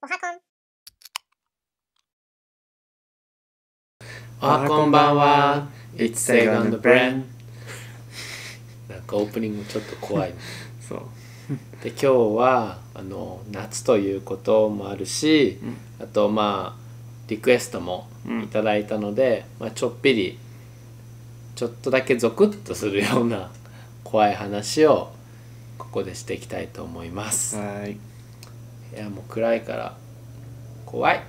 こんばんは。It's Sega and Bren。なんかオープニングちょっと怖い、ね、そうで今日は夏ということもあるし、あとリクエストもいただいたので、ちょっぴりちょっとだけゾクッとするような怖い話をここでしていきたいと思います。はい。いやもう暗いから怖い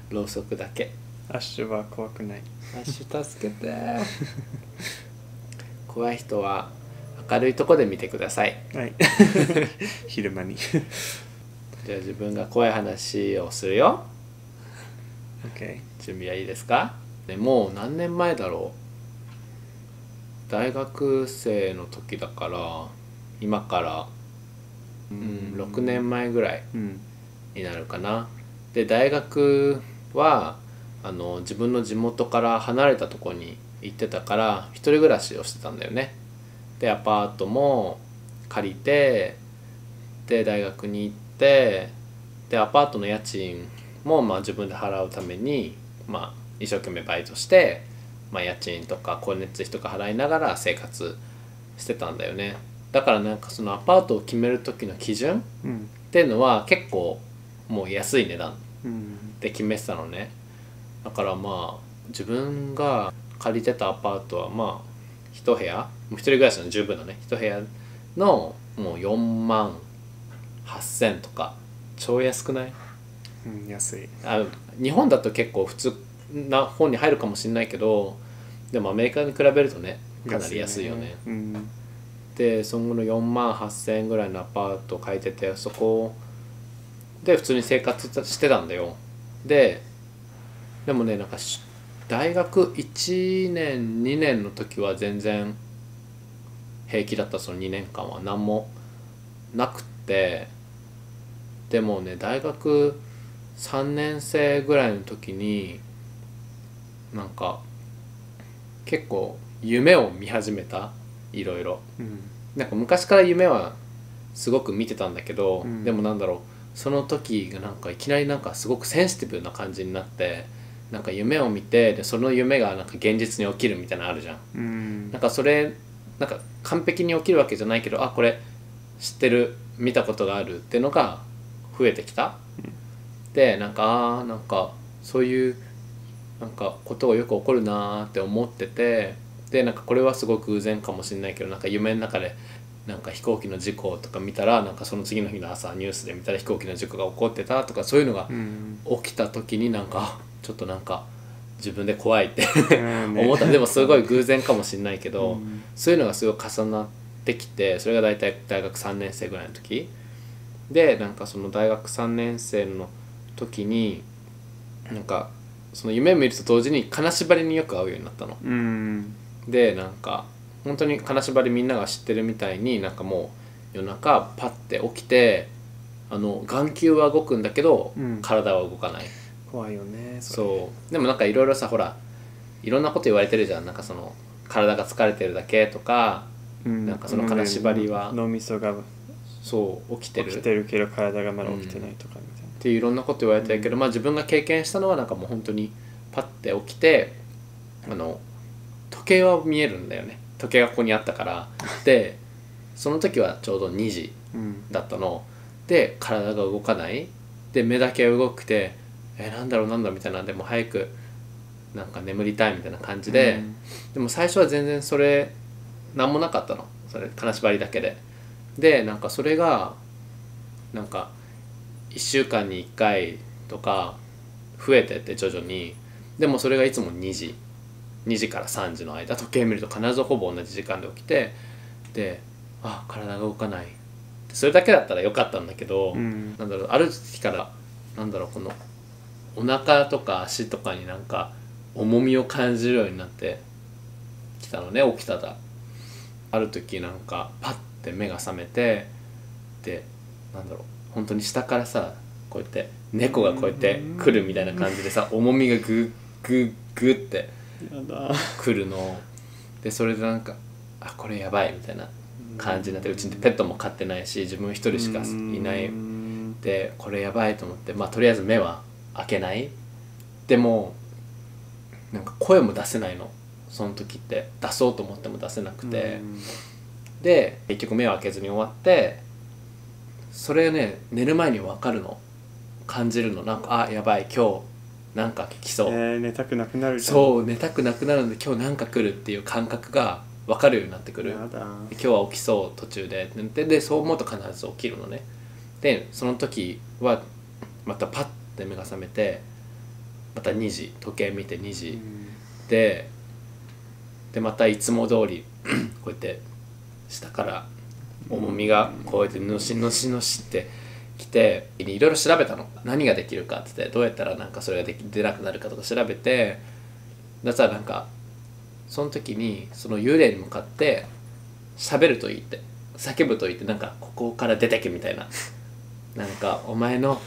ろうそくだけ。アッシュは怖くない。アッシュ助けて怖い人は明るいとこで見てください。はい昼間にじゃあ自分が怖い話をするよ。 OK。 準備はいいですか？でもう何年前だろう。大学生の時だから今から6年前ぐらいになるかな。で大学は自分の地元から離れたとこに行ってたから一人暮らしをしてたんだよね。でアパートも借りて、で大学に行って、でアパートの家賃も自分で払うために一生懸命バイトして、家賃とか光熱費とか払いながら生活してたんだよね。だからなんかそのアパートを決める時の基準っていうのは結構もう安い値段で決めてたのね。だから自分が借りてたアパートは一部屋、一人暮らしの十分のね一部屋のもう4万8,000とか超安くない？安い。日本だと結構普通な方に入るかもしれないけど、でもアメリカに比べるとねかなり安いよね。でその後の4万8,000円ぐらいのアパートを借りてて、そこで普通に生活してたんだよ。でもねなんか大学1年2年の時は全然平気だった。その2年間は何もなくって、でもね大学3年生ぐらいの時になんか結構夢を見始めた。いろいろなんか昔から夢はすごく見てたんだけど、でもその時がなんかいきなりなんかすごくセンシティブな感じになって、なんか夢を見て、でその夢がなんか現実に起きるみたいなのあるじゃん。なんかそれなんか完璧に起きるわけじゃないけど、これ知ってる、見たことがあるっていうのが増えてきた。でなんかそういうなんかことがよく起こるなーって思ってて、でなんかこれはすごく偶然かもしれないけど、なんか夢の中でなんか飛行機の事故とか見たら、なんかその次の日の朝ニュースで見たら飛行機の事故が起こってたとか、そういうのが起きた時になんかちょっとなんか自分で怖いって思った。でもすごい偶然かもしれないけど、そういうのがすごい重なってきて、それが大体大学3年生ぐらいの時で、なんかその大学3年生の時になんかその夢を見ると同時に金縛りによく会うようになったの。でなんか本当に金縛りみんなが知ってるみたいに、なんかもう夜中パッて起きて眼球は動くんだけど、体は動かない。怖いよね。そうでもなんかいろいろさ、ほらいろんなこと言われてるじゃん。なんかその体が疲れてるだけとか、なんかその金縛りは脳みそがそう起きてるけど体がまだ起きてないとかみたいな、っていういろんなこと言われてるけど、自分が経験したのはなんかもう本当にパッて起きて時計は見えるんだよね。時計がここにあったからでその時はちょうど2時だったの、で体が動かない、で目だけ動くてなんだろうみたいな、でも早くなんか眠りたいみたいな感じで、でも最初は全然それ何もなかったの。それ金縛りだけでなんかそれがなんか1週間に1回とか増えてって徐々に、でもそれがいつも2時から3時の間、時計見ると必ずほぼ同じ時間で起きて、で体が動かない、それだけだったらよかったんだけど、ある時からこのお腹とか足とかになんか重みを感じるようになってきたのね。起きたらある時なんかパッて目が覚めて、で本当に下からさこうやって猫がこうやって来るみたいな感じでさ、重みがグッグッグッって来るので、それでなんかこれやばいみたいな感じになって、うちにペットも飼ってないし自分一人しかいないでこれやばいと思って、まあとりあえず目は開けない。でもなんか声も出せないの、その時って。出そうと思っても出せなくて、で結局目を開けずに終わって、それね寝る前に分かるの、感じるの。なんかあやばい今日なんか来そう、寝たくなくなるじゃん。そう寝たくなくなるんで今日なんか来るっていう感覚が分かるようになってくる。やだ。今日は起きそう途中でそう思うと必ず起きるのね。でその時はまたパッて目が覚めて、また2時時計見て2時、でまたいつも通りこうやって下から重みがこうやってのしのしのしってきて、いろいろ調べたの、何ができるかってどうやったらなんかそれが出なくなるかとか調べて、だからなんかその時にその幽霊に向かって喋るといいって、叫ぶといいって、なんかここから出てけみたいな、なんかお前の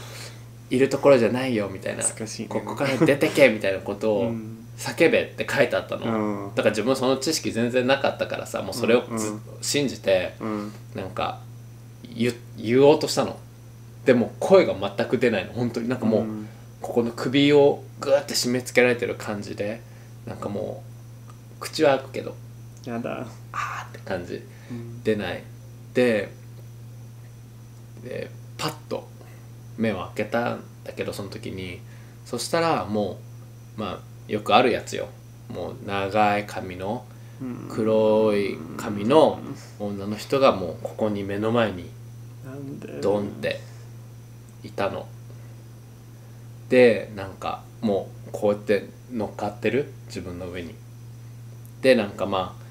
いるところじゃないよみたいな、ここから出てけみたいなことを叫べって書いてあったの、だから自分その知識全然なかったからさ、もうそれを信じてなんか言おうとしたの。でも声が全く出ないの、本当に。なんかもうここの首をグーって締め付けられてる感じで、なんかもう口は開くけどやだあーって感じ、出ない。でパッと目を開けたんだけど、その時にそしたらもうまあよくあるやつよ、もう長い髪の黒い髪の女の人がもうここに目の前にドンっていたの。でなんかもうこうやって乗っかってる自分の上に。でなんかまあ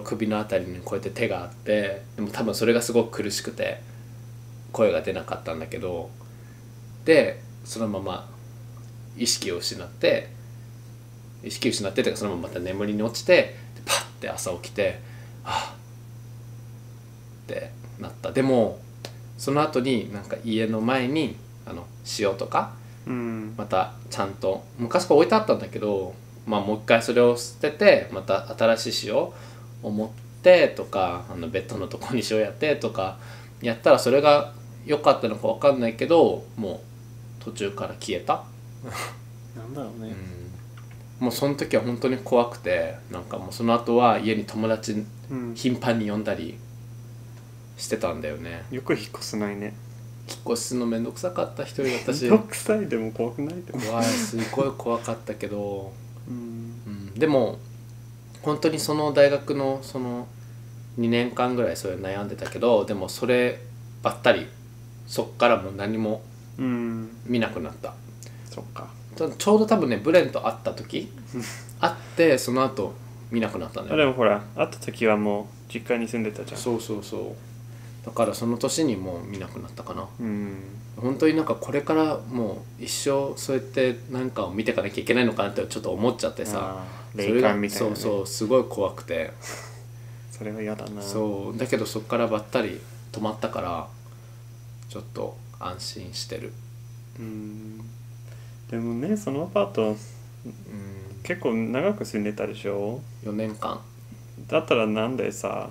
首のあたりにこうやって手があって、でも多分それがすごく苦しくて声が出なかったんだけど、でそのまま意識を失ってというか、そのまままた眠りに落ちて、パッて朝起きてあってなった。でもその後になんか家の前に塩とかまたちゃんと昔から置いてあったんだけど、まあもう一回それを捨ててまた新しい塩を持ってとか、ベッドのとこに塩やってとかやったら、それが良かったのか分かんないけど、もう途中から消えたなんだろうね、もうその時は本当に怖くて、なんかもうその後は家に友達頻繁に呼んだりしてたんだよね。よく引っ越せないね。引っ越すのめんどくさかった、一人だったし。めんどくさいでも怖くない？でも怖い、すごい怖かったけどでも本当にその大学のその2年間ぐらいそれ悩んでたけど、でもそればったりそっからもう何も見なくなった。そっか。ちょうど多分ねブレンと会った時会ってその後見なくなったんだよ。でもほら会った時はもう実家に住んでたじゃん。そうだからその年にもう見なくなったかな。本当になんかこれからもう一生そうやって何かを見ていかなきゃいけないのかなってちょっと思っちゃってさ、霊感みたいな、ね、そうすごい怖くてそれは嫌だな。そうだけどそっからばったり止まったからちょっと安心してる。でもね、そのアパート結構長く住んでたでしょ。4年間だったらなんでさ、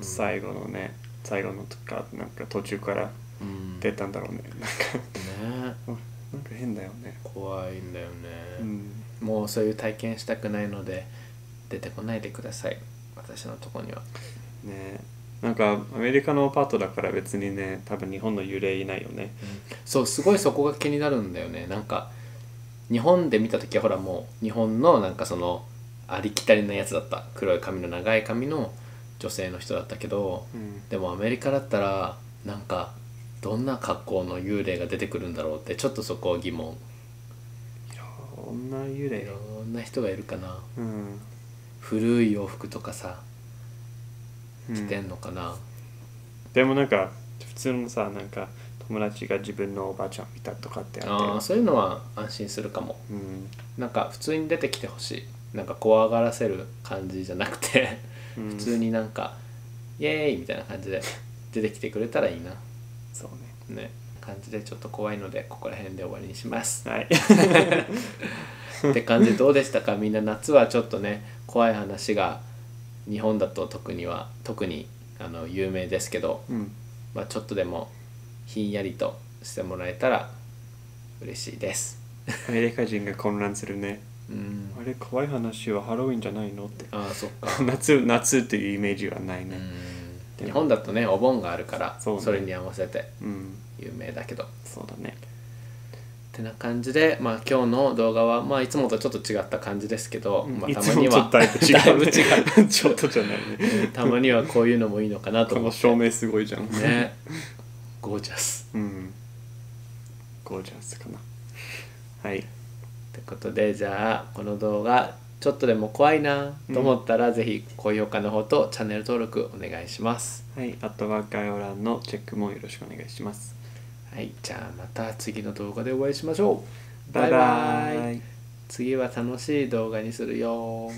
最後のとかなんか途中から出たんだろうね。なんか変だよね。怖いんだよね、もうそういう体験したくないので出てこないでください、私のとこにはね。なんかアメリカのアパートだから別にね、多分日本の幽霊いないよね、そうすごいそこが気になるんだよね。なんか日本で見た時はほらもう日本のなんかそのありきたりなやつだった、黒い髪の長い髪の女性の人だったけど、でもアメリカだったらなんかどんな格好の幽霊が出てくるんだろうってちょっとそこは疑問。いろんな幽霊、いろんな人がいるかな、古い洋服とかさ着てんのかな、でもなんか普通のさ、なんか友達が自分のおばあちゃん見たとかってあって、そういうのは安心するかも、なんか普通に出てきてほしい。なんか怖がらせる感じじゃなくて普通になんかイエーイみたいな感じで出てきてくれたらいいな。そうね感じでちょっと怖いのでここら辺で終わりにします。はいって感じでどうでしたかみんな。夏はちょっとね怖い話が日本だと特に有名ですけど、まあ、ちょっとでもひんやりとしてもらえたら嬉しいです。アメリカ人が混乱するね。うん、あれ怖い話はハロウィンじゃないのって。ああそっか。夏っていうイメージはないね。日本だとねお盆があるから そうね、それに合わせて有名だけど、そうだね。ってな感じで、まあ、今日の動画は、まあ、いつもとちょっと違った感じですけど、まあ、たまにはだいぶ違う、ね、だいぶ違うちょっとじゃないねたまにはこういうのもいいのかなと思って。この照明すごいじゃんね。ゴージャス。ゴージャスかな。はい。ってことでじゃあこの動画ちょっとでも怖いなと思ったら、ぜひ高評価の方とチャンネル登録お願いします。はい。あとは概要欄のチェックもよろしくお願いします。はい、じゃあまた次の動画でお会いしましょう。バイバイ。次は楽しい動画にするよ